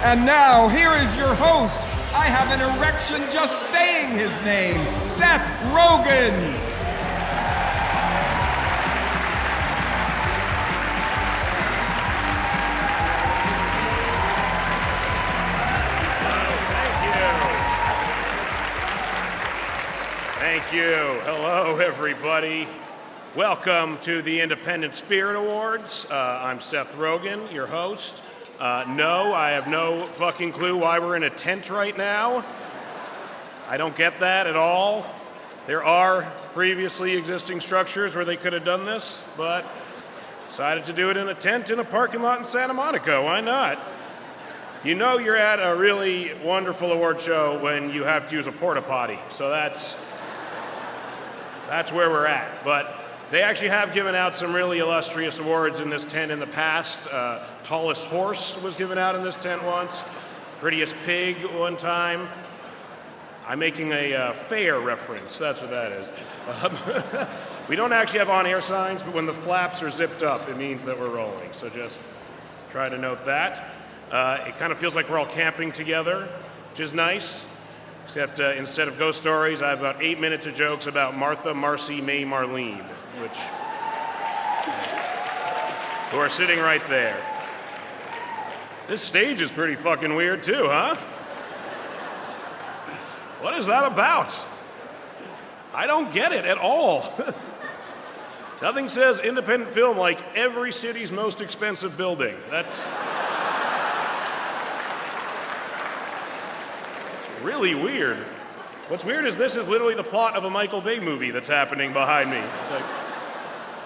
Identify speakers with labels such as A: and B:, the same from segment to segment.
A: And now, here is your host. I have an erection just saying his name, Seth Rogen.
B: Thank you. Hello, everybody. Welcome to the Independent Spirit Awards. I'm Seth Rogen, your host. No, I have no fucking clue why we're in a tent right now. I don't get that at all. There are previously existing structures where they could have done this, but decided to do it in a tent in a parking lot in Santa Monica. Why not? You know you're at a really wonderful award show when you have to use a porta potty, so that's where we're at. But they actually have given out some really illustrious awards in this tent in the past. Tallest horse was given out in this tent once. Prettiest pig one time. I'm making a fair reference, that's what that is. We don't actually have on-air signs, but when the flaps are zipped up, it means that we're rolling. So just try to note that. It kind of feels like we're all camping together, which is nice. Except instead of ghost stories, I have about 8 minutes of jokes about Martha, Marcy, May, Marlene, who are sitting right there. This stage is pretty fucking weird too, huh? What is that about? I don't get it at all. Nothing says independent film like every city's most expensive building. That's really weird. What's weird is this is literally the plot of a Michael Bay movie that's happening behind me. It's like,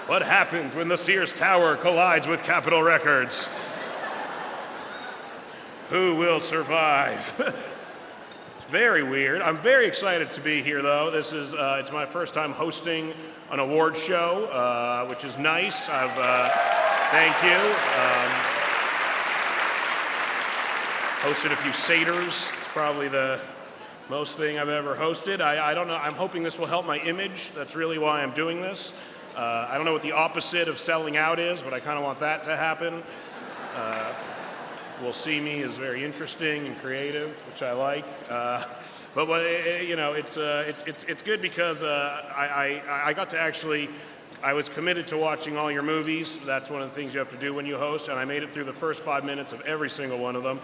B: what happens when the Sears Tower collides with Capitol Records? Who will survive? It's very weird. I'm very excited to be here, though. This is it's my first time hosting an award show, which is nice. Thank you. Hosted a few satyrs. It's probably the most thing I've ever hosted. I don't know. I'm hoping this will help my image. That's really why I'm doing this. I don't know what the opposite of selling out is, but I kind of want that to happen. Will see me as very interesting and creative, which I like. But you know, it's good because I got to actually. I was committed to watching all your movies. That's one of the things you have to do when you host, and I made it through the first 5 minutes of every single one of them.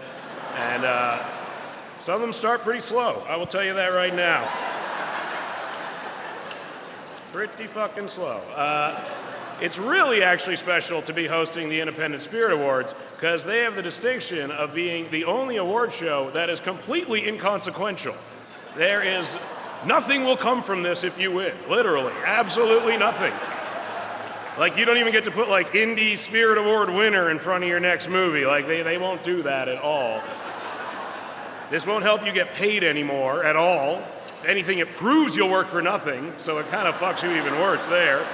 B: And some of them start pretty slow. I will tell you that right now. Pretty fucking slow. It's really actually special to be hosting the Independent Spirit Awards because they have the distinction of being the only award show that is completely inconsequential. There is nothing will come from this if you win. Literally, absolutely nothing. Like, you don't even get to put, like, Indie Spirit Award winner in front of your next movie. Like, they won't do that at all. This won't help you get paid anymore at all. If anything, it proves you'll work for nothing, so it kind of fucks you even worse there.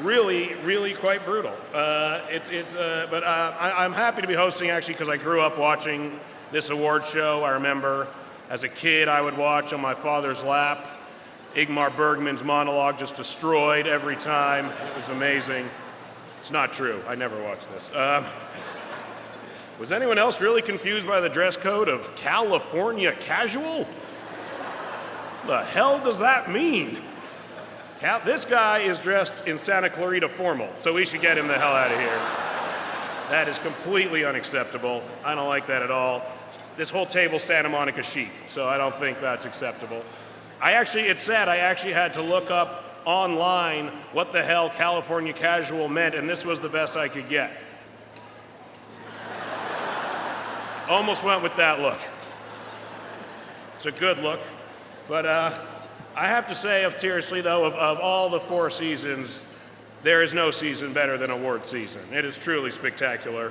B: Really, really quite brutal. But I'm happy to be hosting, actually, because I grew up watching this award show. I remember, as a kid, I would watch on my father's lap. Ingmar Bergman's monologue just destroyed every time. It was amazing. It's not true. I never watched this. Was anyone else really confused by the dress code of California casual? The hell does that mean? This guy is dressed in Santa Clarita formal, so we should get him the hell out of here. That is completely unacceptable. I don't like that at all. This whole table's Santa Monica chic, so I don't think that's acceptable. It's sad, I actually had to look up online what the hell California casual meant, and this was the best I could get. Almost went with that look. It's a good look, but I have to say, seriously though, of all the 4 seasons, there is no season better than award season. It is truly spectacular.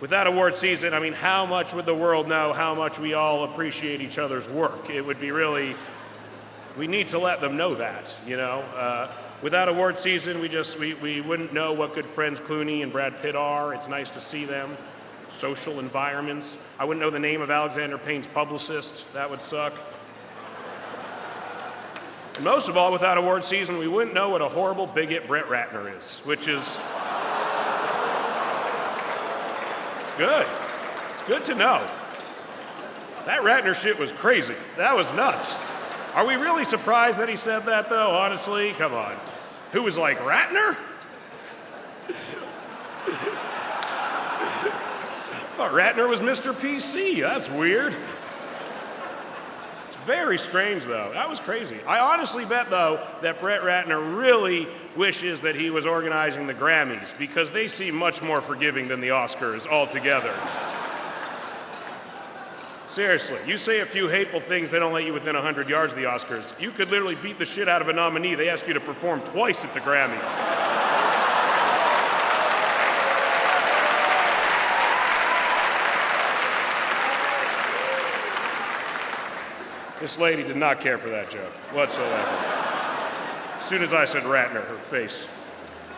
B: Without award season, I mean, how much would the world know how much we all appreciate each other's work? It would be really, we need to let them know that, you know? Without award season, we wouldn't know what good friends Clooney and Brad Pitt are. It's nice to see them. Social environments. I wouldn't know the name of Alexander Payne's publicist. That would suck. And most of all, without award season, we wouldn't know what a horrible bigot Brett Ratner is, which is Good. It's good to know. That Ratner shit was crazy. That was nuts. Are we really surprised that he said that, though? Honestly, come on. Who was like, Ratner? I thought Ratner was Mr. PC. That's weird. It's very strange, though. That was crazy. I honestly bet, though, that Brett Ratner really wishes that he was organizing the Grammys because they seem much more forgiving than the Oscars altogether. Seriously, you say a few hateful things, they don't let you within 100 yards of the Oscars. You could literally beat the shit out of a nominee. They ask you to perform twice at the Grammys. This lady did not care for that joke whatsoever. As soon as I said Ratner, her face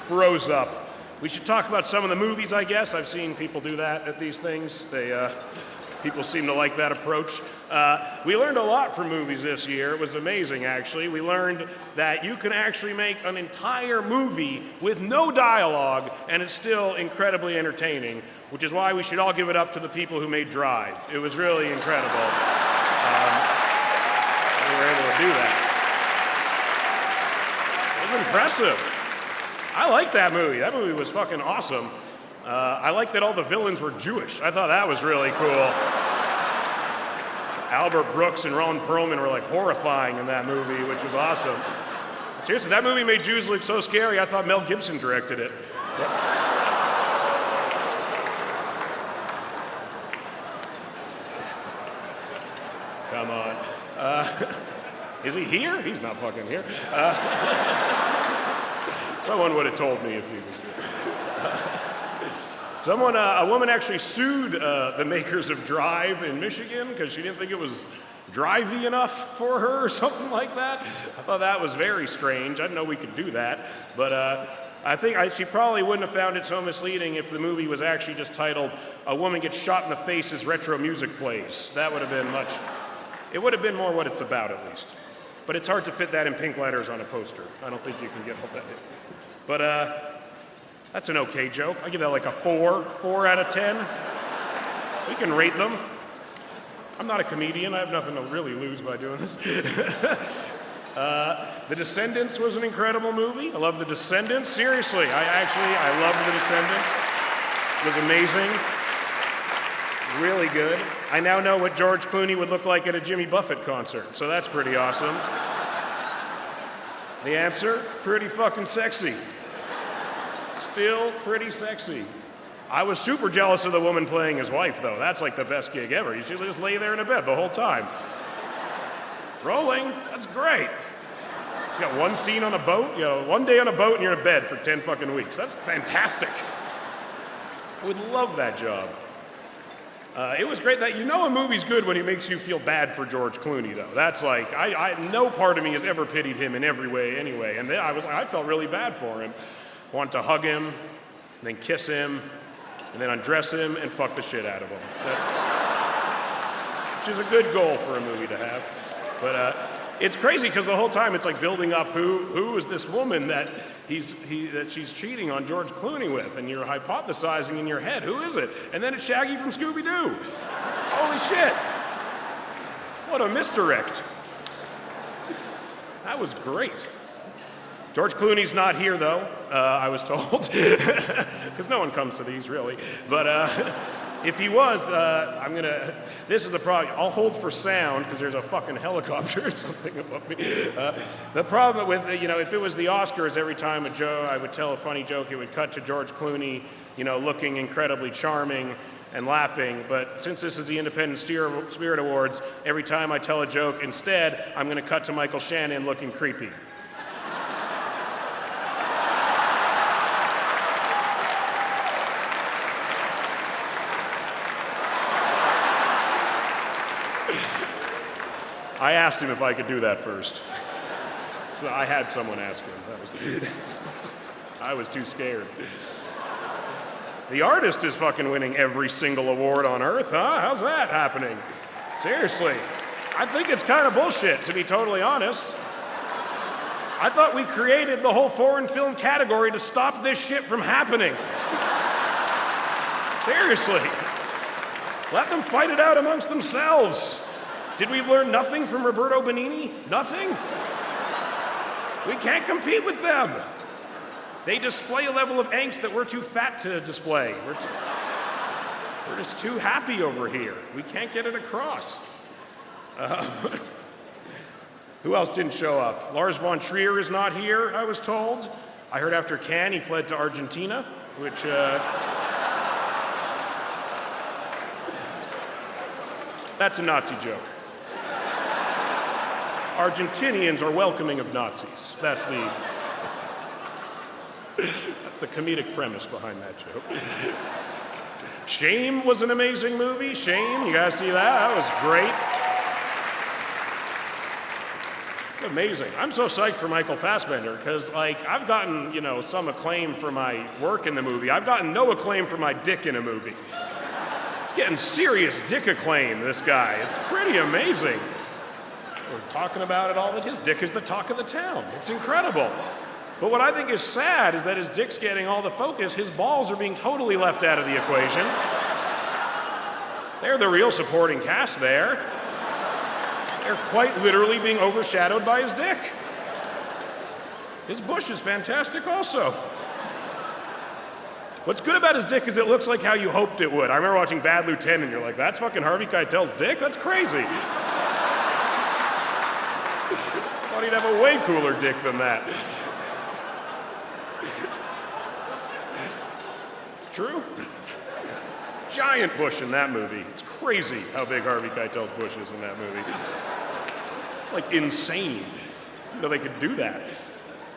B: froze up. We should talk about some of the movies, I guess. I've seen people do that at these things. People seem to like that approach. We learned a lot from movies this year. It was amazing, actually. We learned that you can actually make an entire movie with no dialogue, and it's still incredibly entertaining, which is why we should all give it up to the people who made Drive. It was really incredible. We were able to do that. It was impressive. I liked that movie. That movie was fucking awesome. I liked that all the villains were Jewish. I thought that was really cool. Albert Brooks and Ron Perlman were like horrifying in that movie, which was awesome. Seriously, that movie made Jews look so scary, I thought Mel Gibson directed it. Come on. Is he here? He's not fucking here. Someone would have told me if he was here. A woman actually sued the makers of Drive in Michigan because she didn't think it was drivey enough for her or something like that. I thought that was very strange. I didn't know we could do that. But I think she probably wouldn't have found it so misleading if the movie was actually just titled A Woman Gets Shot in the Face as Retro Music Plays. That would have been it would have been more what it's about at least. But it's hard to fit that in pink letters on a poster. I don't think you can get all that in. But that's an okay joke. I give that like a 4 out of 10. We can rate them. I'm not a comedian. I have nothing to really lose by doing this. The Descendants was an incredible movie. I love The Descendants. Seriously, I love The Descendants. It was amazing. Really good. I now know what George Clooney would look like at a Jimmy Buffett concert, so that's pretty awesome. The answer? Pretty fucking sexy. Still pretty sexy. I was super jealous of the woman playing his wife, though. That's like the best gig ever. You should just lay there in a bed the whole time. Rolling, that's great. She's got one scene on a boat, one day on a boat and you're in bed for 10 fucking weeks. That's fantastic. I would love that job. It was great that a movie's good when it makes you feel bad for George Clooney, though. That's like, no part of me has ever pitied him in every way anyway. And I felt really bad for him. Want to hug him, and then kiss him, and then undress him and fuck the shit out of him. Which is a good goal for a movie to have. But it's crazy because the whole time it's like building up who is this woman that she's cheating on George Clooney with, and you're hypothesizing in your head, who is it? And then it's Shaggy from Scooby-Doo. Holy shit. What a misdirect. That was great. George Clooney's not here, though, I was told, because no one comes to these, really. But if he was, this is the problem. I'll hold for sound, because there's a fucking helicopter or something above me. The problem with, if it was the Oscars, every time I would tell a funny joke, it would cut to George Clooney, looking incredibly charming and laughing. But since this is the Independent Spirit Awards, every time I tell a joke, instead, I'm going to cut to Michael Shannon looking creepy. I asked him if I could do that first. So I had someone ask him. I was too scared. The Artist is fucking winning every single award on Earth, huh? How's that happening? Seriously. I think it's kind of bullshit, to be totally honest. I thought we created the whole foreign film category to stop this shit from happening. Seriously. Let them fight it out amongst themselves. Did we learn nothing from Roberto Benigni? Nothing? We can't compete with them. They display a level of angst that we're too fat to display. We're just too happy over here. We can't get it across. Who else didn't show up? Lars von Trier is not here, I was told. I heard after Cannes he fled to Argentina, which... That's a Nazi joke. Argentinians are welcoming of Nazis. That's the comedic premise behind that joke. Shame was an amazing movie. Shame, you guys see that? That was great. Amazing. I'm so psyched for Michael Fassbender because, like, I've gotten, some acclaim for my work in the movie. I've gotten no acclaim for my dick in a movie. He's getting serious dick acclaim, this guy. It's pretty amazing. We're talking about it all. His dick is the talk of the town. It's incredible. But what I think is sad is that his dick's getting all the focus. His balls are being totally left out of the equation. They're the real supporting cast there. They're quite literally being overshadowed by his dick. His bush is fantastic also. What's good about his dick is it looks like how you hoped it would. I remember watching Bad Lieutenant and you're like, that's fucking Harvey Keitel's dick? That's crazy. Thought he'd have a way cooler dick than that. It's true. Giant bush in that movie. It's crazy how big Harvey Keitel's bush is in that movie. Like insane. They could do that.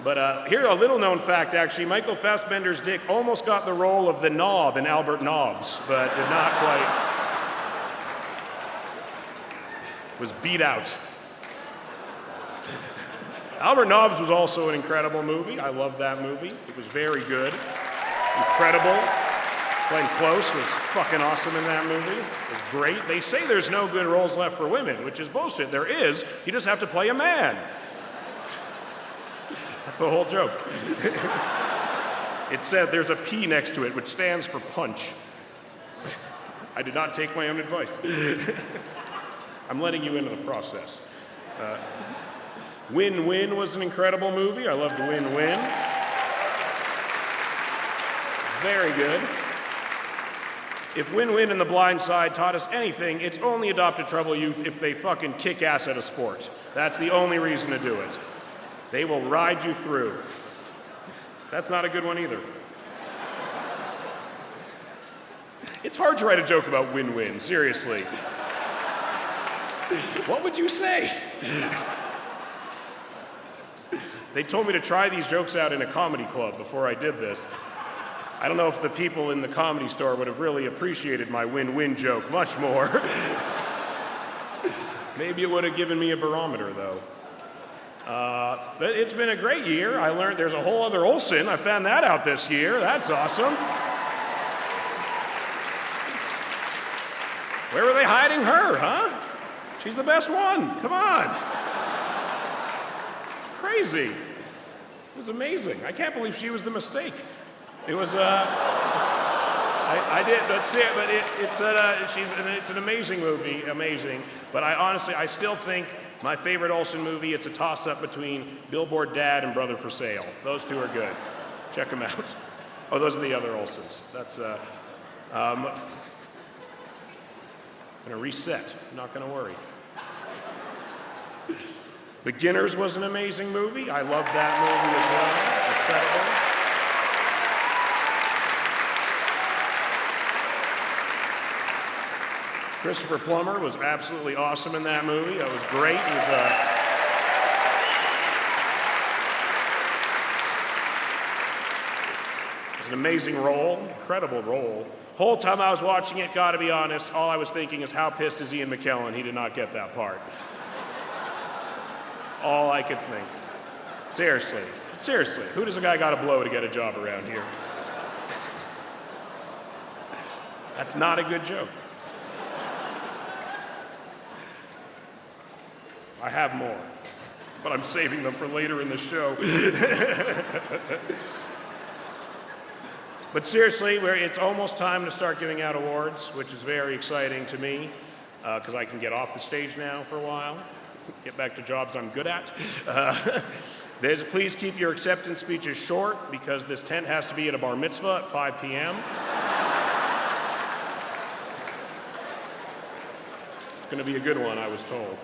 B: But here, a little known fact actually, Michael Fassbender's dick almost got the role of the knob in Albert Nobbs, but did not quite. Was beat out. Albert Nobbs was also an incredible movie. I loved that movie. It was very good. Incredible. Glenn Close was fucking awesome in that movie. It was great. They say there's no good roles left for women, which is bullshit. There is. You just have to play a man. That's the whole joke. It said there's a P next to it, which stands for punch. I did not take my own advice. I'm letting you into the process. Win-Win was an incredible movie. I loved Win-Win. Very good. If Win-Win and The Blind Side taught us anything, it's only adopt a troubled youth if they fucking kick ass at a sport. That's the only reason to do it. They will ride you through. That's not a good one either. It's hard to write a joke about Win-Win, seriously. What would you say? They told me to try these jokes out in a comedy club before I did this. I don't know if the people in the Comedy Store would have really appreciated my win-win joke much more. Maybe it would have given me a barometer, though. But it's been a great year. I learned there's a whole other Olsen. I found that out this year. That's awesome. Where were they hiding her, huh? She's the best one. Come on. It's crazy. It was amazing. I can't believe she was the mistake. It was, I did, that's it, but it's an amazing movie, amazing. But I still think my favorite Olsen movie, it's a toss-up between Billboard Dad and Brother for Sale. Those two are good. Check them out. Oh, those are the other Olsens. That's, I'm gonna reset, I'm not gonna worry. Beginners was an amazing movie. I loved that movie as well. Incredible. Christopher Plummer was absolutely awesome in that movie. That was great. It was an amazing role, incredible role. Whole time I was watching it, gotta be honest, all I was thinking is how pissed is Ian McKellen he did not get that part. All I could think. Seriously, who does a guy gotta blow to get a job around here? That's not a good joke. I have more, but I'm saving them for later in the show. But seriously, it's almost time to start giving out awards, which is very exciting to me, because I can get off the stage now for a while, get back to jobs I'm good at. Please keep your acceptance speeches short, because this tent has to be at a bar mitzvah at 5 p.m. It's going to be a good one, I was told.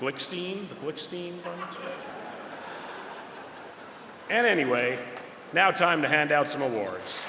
B: Glickstein, the Glickstein bar mitzvah. And anyway, now time to hand out some awards.